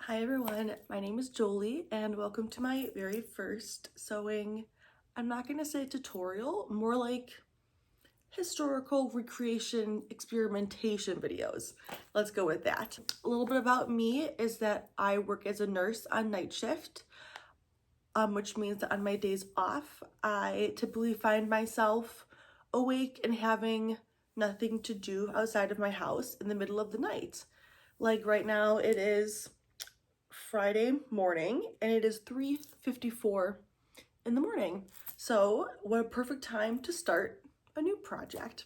Hi everyone, my name is Jolie and welcome to my very first sewing, I'm not going to say tutorial, more like historical recreation experimentation videos. Let's go with that. A little bit about me is that I work as a nurse on night shift, which means that on my days off, I typically find myself awake and having nothing to do outside of my house in the middle of the night. Like right now it is Friday morning and it is 3:54 in the morning. So what a perfect time to start a new project.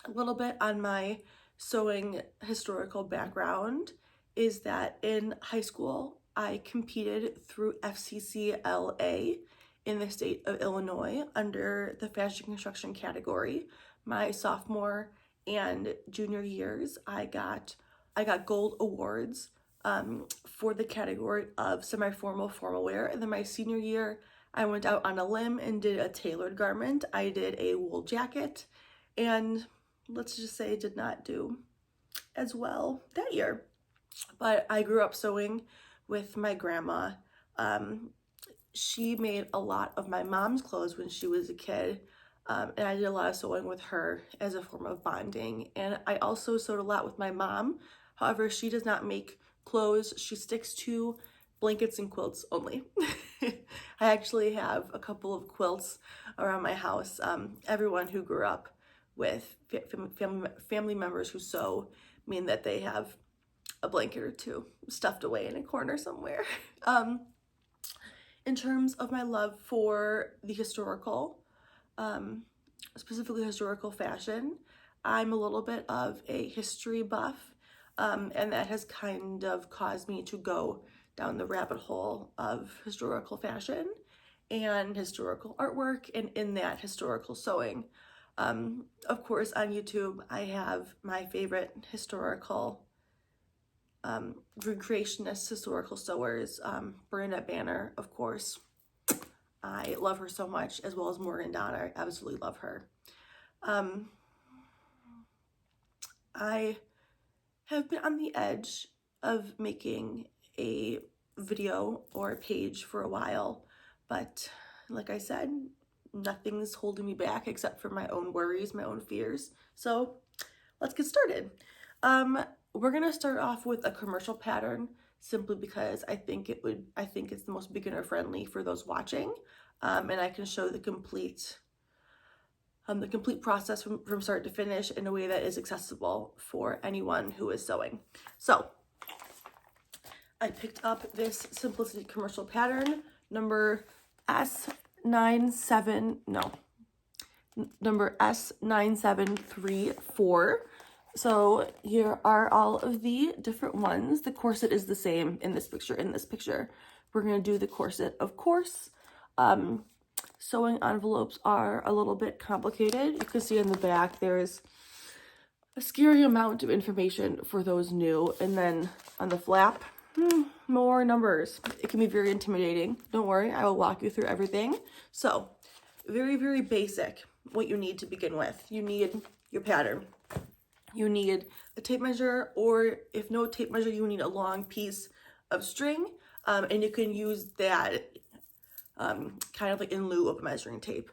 A little bit on my sewing historical background is that in high school I competed through FCCLA in the state of Illinois under the fashion construction category. My sophomore and junior years I got gold awards for the category of semi-formal formal wear. And then my senior year, I went out on a limb and did a tailored garment. I did a wool jacket, and let's just say did not do as well that year. But I grew up sewing with my grandma. She made a lot of my mom's clothes when she was a kid. And I did a lot of sewing with her as a form of bonding. And I also sewed a lot with my mom. However, she does not make clothes. She sticks to blankets and quilts only. I actually have a couple of quilts around my house. Everyone who grew up with family members who sew mean that they have a blanket or two stuffed away in a corner somewhere. In terms of my love for the historical, specifically historical fashion, I'm a little bit of a history buff. And that has kind of caused me to go down the rabbit hole of historical fashion and historical artwork, and in that historical sewing. Of course, on YouTube, I have my favorite historical recreationist historical sewers, Bernadette Banner, of course. I love her so much, as well as Morgan Donner. I absolutely love her. I have been on the edge of making a video or a page for a while, but like I said, nothing's holding me back except for my own worries, my own fears. So let's get started. We're gonna start off with a commercial pattern simply because I think it's the most beginner friendly for those watching, and I can show the complete process from start to finish in a way that is accessible for anyone who is sewing. So I picked up this Simplicity commercial pattern, number S9734. So here are all of the different ones. The corset is the same in this picture. We're gonna do the corset, of course. Sewing envelopes are a little bit complicated. You can see in the back there's a scary amount of information for those new, and then on the flap, more numbers. It can be very intimidating. Don't worry, I will walk you through everything. So, very, very basic, what you need to begin with. You need your pattern. You need a tape measure, or if no tape measure, you need a long piece of string, and you can use that kind of like in lieu of measuring tape.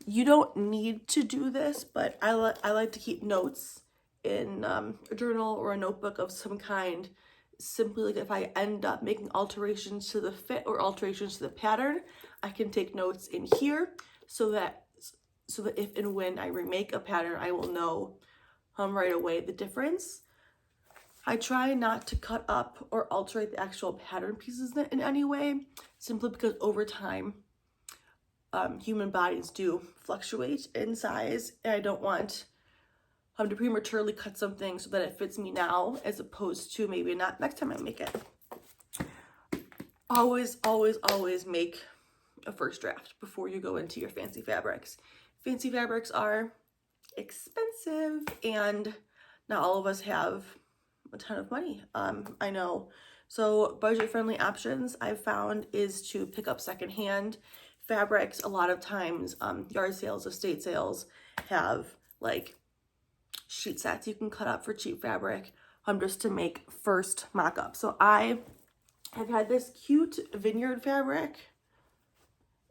You don't need to do this, but I like to keep notes in a journal or a notebook of some kind, simply like if I end up making alterations to the fit or alterations to the pattern, I can take notes in here so that if and when I remake a pattern, I will know right away the difference. I try not to cut up or alter the actual pattern pieces in any way, simply because over time, human bodies do fluctuate in size, and I don't want to prematurely cut something so that it fits me now, as opposed to maybe not next time I make it. Always, always, always make a first draft before you go into your fancy fabrics. Fancy fabrics are expensive, and not all of us have a ton of money. I know. So budget-friendly options I've found is to pick up secondhand fabrics. A lot of times yard sales, estate sales have like sheet sets you can cut up for cheap fabric just to make first mock-up. So I I've had this cute vineyard fabric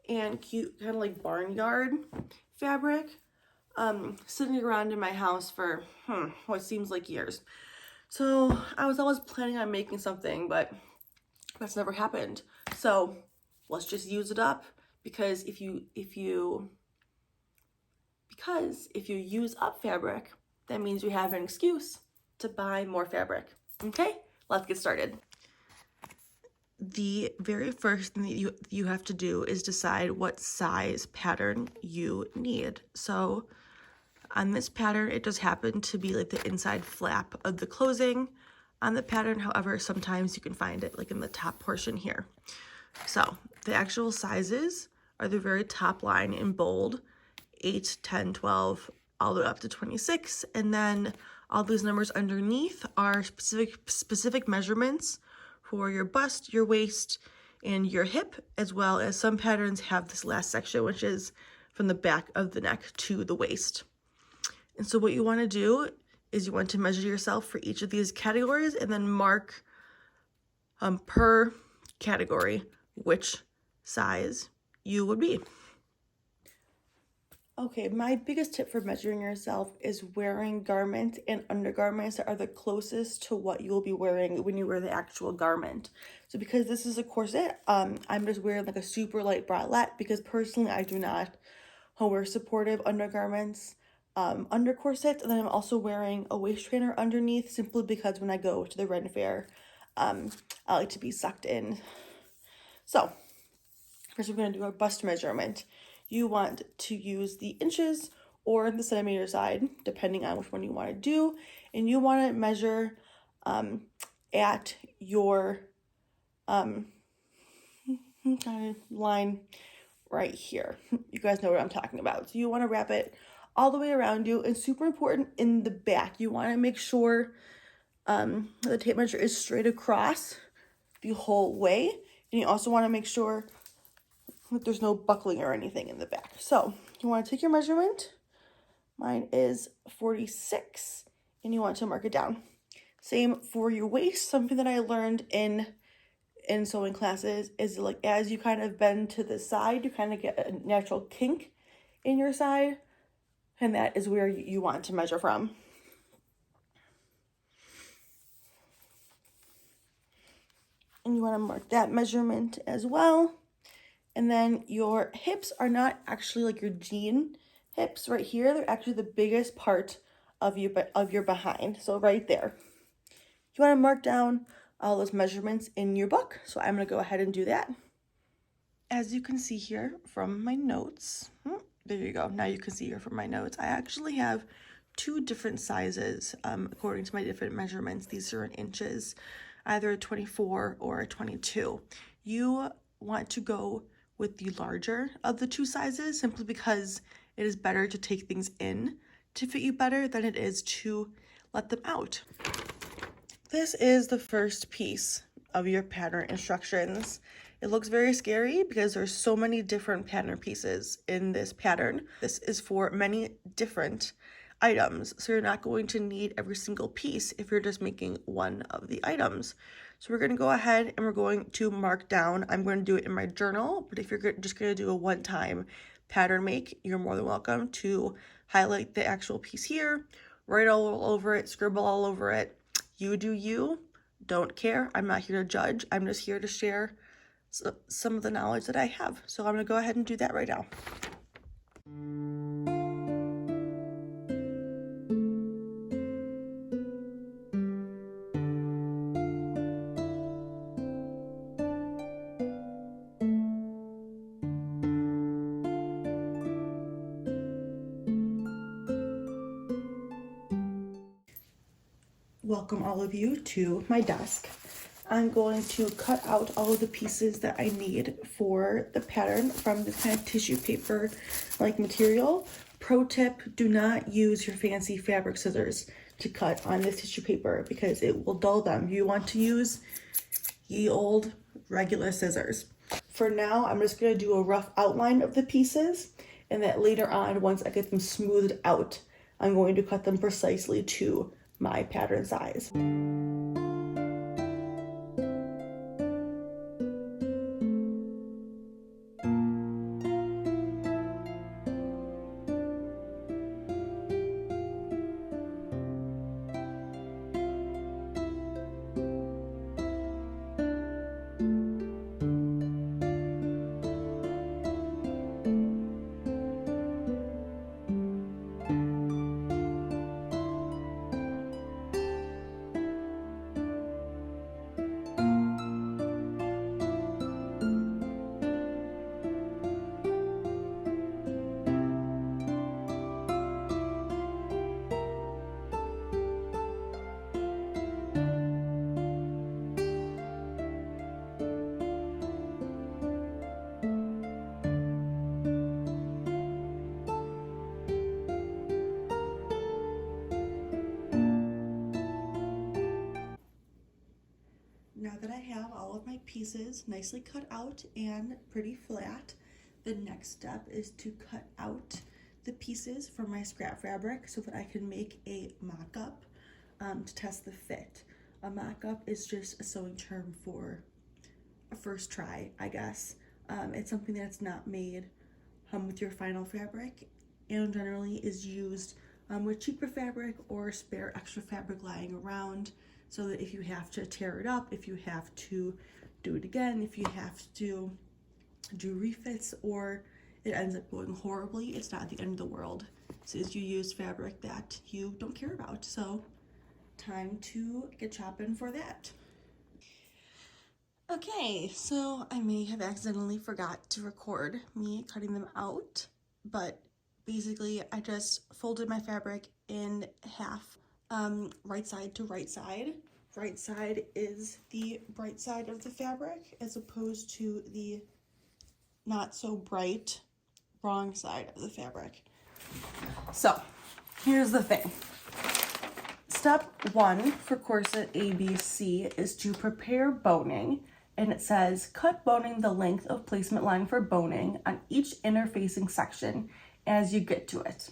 and cute kind of like barnyard fabric sitting around in my house for what seems like years. So I was always planning on making something, but that's never happened. So let's just use it up, because if you use up fabric, that means you have an excuse to buy more fabric. Okay, let's get started. The very first thing that you have to do is decide what size pattern you need. So on this pattern, it does happen to be like the inside flap of the closing on the pattern. However, sometimes you can find it like in the top portion here. So the actual sizes are the very top line in bold, 8, 10, 12, all the way up to 26. And then all these numbers underneath are specific measurements for your bust, your waist, and your hip, as well as some patterns have this last section, which is from the back of the neck to the waist. And so what you want to do is you want to measure yourself for each of these categories and then mark per category which size you would be. Okay, my biggest tip for measuring yourself is wearing garments and undergarments that are the closest to what you will be wearing when you wear the actual garment. So because this is a corset, I'm just wearing like a super light bralette, because personally I do not wear supportive undergarments under corsets. And then I'm also wearing a waist trainer underneath, simply because when I go to the Ren Fair, I like to be sucked in. So first we're going to do our bust measurement. You want to use the inches or the centimeter side, depending on which one you want to do. And you want to measure at your line right here. You guys know what I'm talking about. So you want to wrap it all the way around you, and super important in the back. You want to make sure the tape measure is straight across the whole way. And you also want to make sure that there's no buckling or anything in the back. So you want to take your measurement. Mine is 46, and you want to mark it down. Same for your waist. Something that I learned in sewing classes is like as you kind of bend to the side, you kind of get a natural kink in your side, and that is where you want to measure from. And you want to mark that measurement as well. And then your hips are not actually like your jean hips right here. They're actually the biggest part of your behind. So right there. You want to mark down all those measurements in your book. So I'm going to go ahead and do that. As you can see here from my notes, there you go. Now you can see here from my notes, I actually have two different sizes according to my different measurements. These are in inches, either a 24 or a 22. You want to go with the larger of the two sizes, simply because it is better to take things in to fit you better than it is to let them out. This is the first piece of your pattern instructions. It looks very scary because there's so many different pattern pieces in this pattern. This is for many different items, so you're not going to need every single piece if you're just making one of the items. So we're going to go ahead and we're going to mark down. I'm going to do it in my journal, but if you're just going to do a one-time pattern make, you're more than welcome to highlight the actual piece here, write all over it, scribble all over it. You do you, don't care. I'm not here to judge. I'm just here to share some of the knowledge that I have. So I'm going to go ahead and do that right now. Welcome all of you to my desk. I'm going to cut out all of the pieces that I need for the pattern from this kind of tissue paper like material. Pro tip, do not use your fancy fabric scissors to cut on this tissue paper because it will dull them. You want to use ye old regular scissors. For now, I'm just going to do a rough outline of the pieces, and that later on, once I get them smoothed out, I'm going to cut them precisely to my pattern size. my pieces nicely cut out and pretty flat, the next step is to cut out the pieces from my scrap fabric so that I can make a mock-up to test the fit. A mock-up is just a sewing term for a first try, I guess. It's something that's not made with your final fabric and generally is used with cheaper fabric or spare extra fabric lying around, so that if you have to tear it up, if you have to do it again, if you have to do refits or it ends up going horribly, it's not the end of the world since you use fabric that you don't care about. So time to get chopping for that. Okay, so I may have accidentally forgot to record me cutting them out, but basically I just folded my fabric in half, right side to right side. Right side is the bright side of the fabric as opposed to the not so bright wrong side of the fabric. So here's the thing. Step 1 for corset ABC is to prepare boning, and it says cut boning the length of placement line for boning on each interfacing section as you get to it.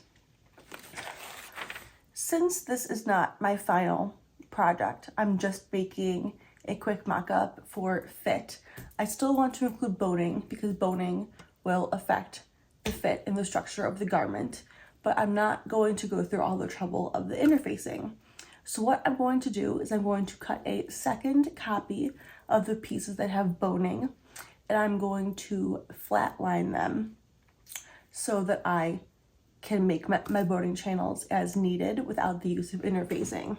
Since this is not my final project, I'm just making a quick mock-up for fit, I still want to include boning because boning will affect the fit and the structure of the garment, but I'm not going to go through all the trouble of the interfacing. So what I'm going to do is I'm going to cut a second copy of the pieces that have boning, and I'm going to flat line them so that I can make my boning channels as needed without the use of interfacing.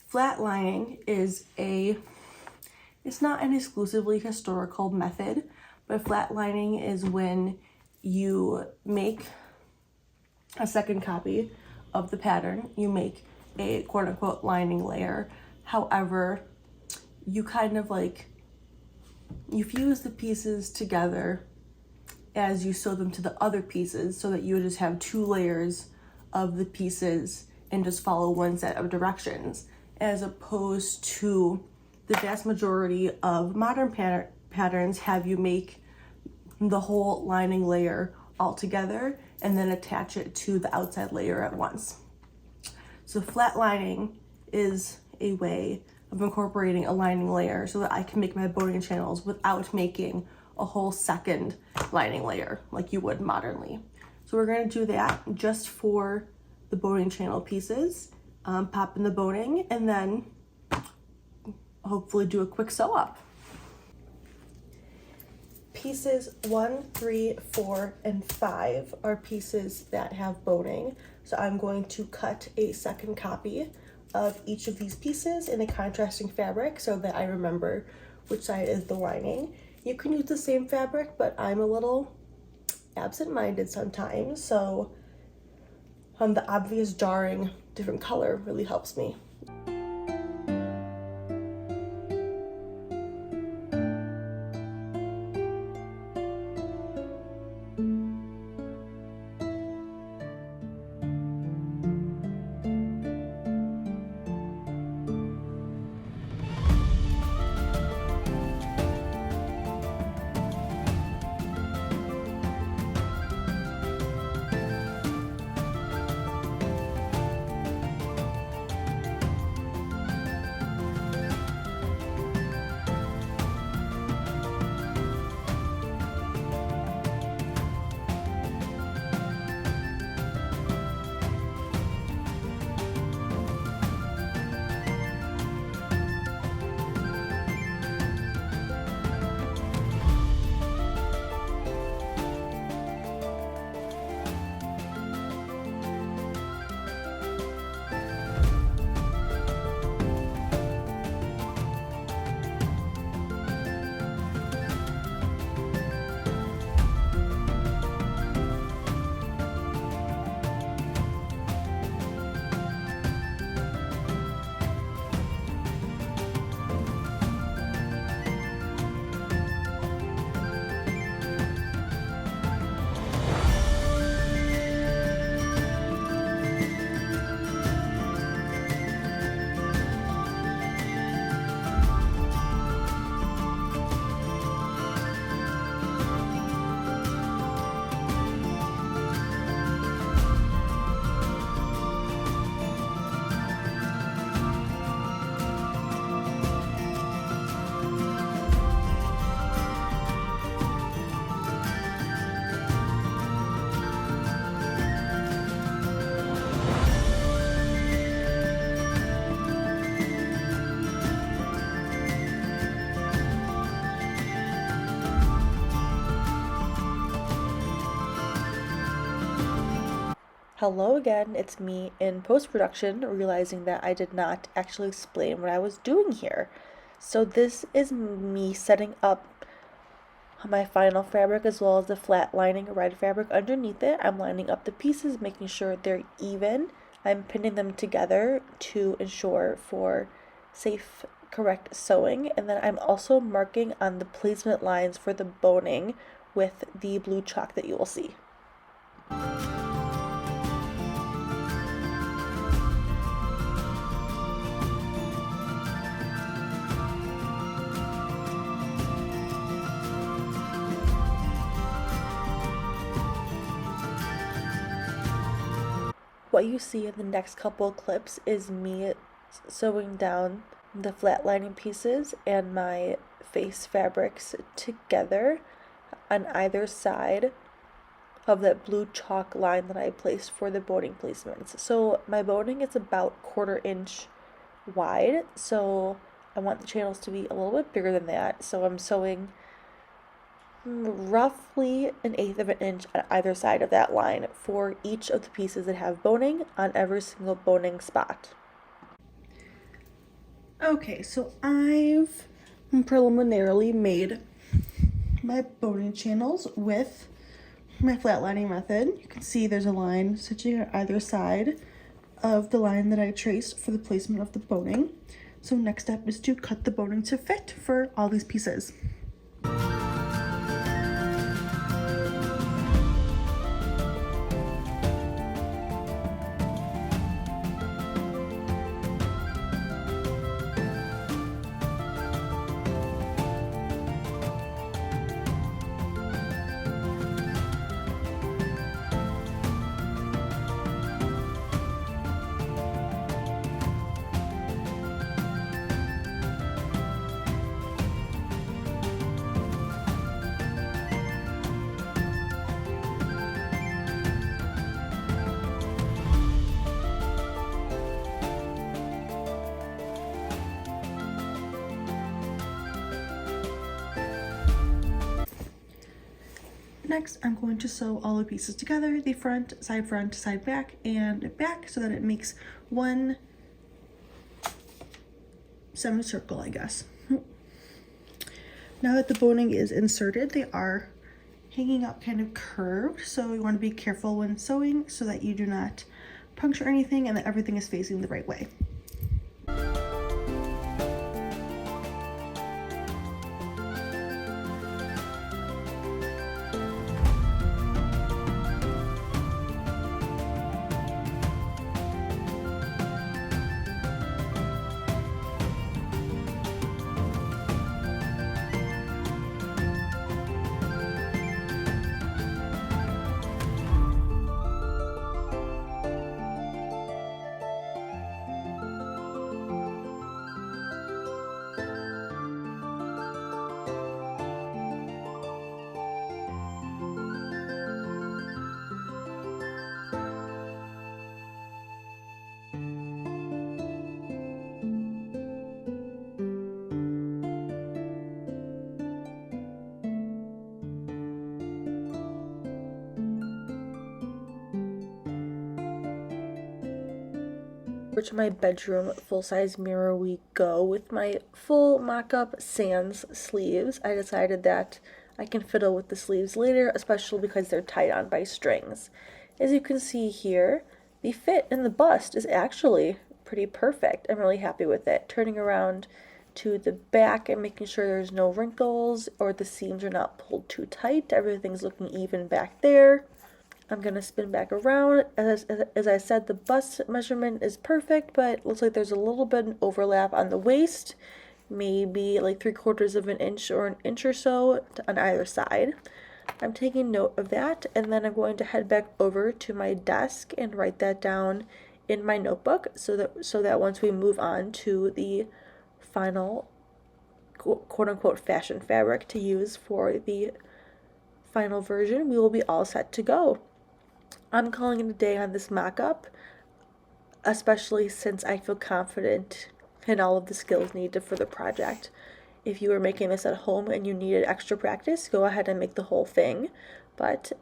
Flat lining is it's not an exclusively historical method, but flat lining is when you make a second copy of the pattern, you make a quote-unquote lining layer. However, you kind of you fuse the pieces together as you sew them to the other pieces so that you just have 2 layers of the pieces and just follow one set of directions, as opposed to the vast majority of modern patterns have you make the whole lining layer all together and then attach it to the outside layer at once. So flat lining is a way of incorporating a lining layer so that I can make my boning channels without making a whole second lining layer like you would modernly. So we're going to do that just for the boning channel pieces, pop in the boning, and then hopefully do a quick sew up. Pieces 1, 3, 4, and 5 are pieces that have boning. So I'm going to cut a second copy of each of these pieces in a contrasting fabric so that I remember which side is the lining. You can use the same fabric, but I'm a little absent-minded sometimes, so the obvious jarring different color really helps me. Hello again, it's me in post-production, realizing that I did not actually explain what I was doing here. So this is me setting up my final fabric as well as the flat lining red fabric underneath it. I'm lining up the pieces, making sure they're even. I'm pinning them together to ensure for safe, correct sewing. And then I'm also marking on the placement lines for the boning with the blue chalk that you will see. What you see in the next couple of clips is me sewing down the flat lining pieces and my face fabrics together on either side of that blue chalk line that I placed for the boning placements. So my boning is about 1/4 inch wide, so I want the channels to be a little bit bigger than that. So I'm sewing roughly 1/8 of an inch on either side of that line for each of the pieces that have boning on every single boning spot. Okay, so I've preliminarily made my boning channels with my flatlining method. You can see there's a line stitching on either side of the line that I traced for the placement of the boning. So next step is to cut the boning to fit for all these pieces. Next, I'm going to sew all the pieces together, the front, side back, and back, so that it makes one semicircle, I guess. Now that the boning is inserted, they are hanging up kind of curved, so you want to be careful when sewing so that you do not puncture anything and that everything is facing the right way. Over to my bedroom full-size mirror we go with my full mock-up sans sleeves. I decided that I can fiddle with the sleeves later, especially because they're tied on by strings. As you can see here, the fit in the bust is actually pretty perfect. I'm really happy with it. Turning around to the back and making sure there's no wrinkles or the seams are not pulled too tight. Everything's looking even back there. I'm going to spin back around. As I said, the bust measurement is perfect, but it looks like there's a little bit of overlap on the waist, maybe like 3/4 of an inch or an inch or so on either side. I'm taking note of that, and then I'm going to head back over to my desk and write that down in my notebook so that once we move on to the final quote-unquote fashion fabric to use for the final version, we will be all set to go. I'm calling it a day on this mock-up, especially since I feel confident in all of the skills needed for the project. If you were making this at home and you needed extra practice, go ahead and make the whole thing. But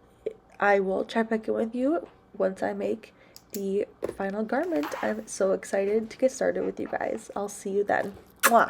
I will check back in with you once I make the final garment. I'm so excited to get started with you guys. I'll see you then. Mwah!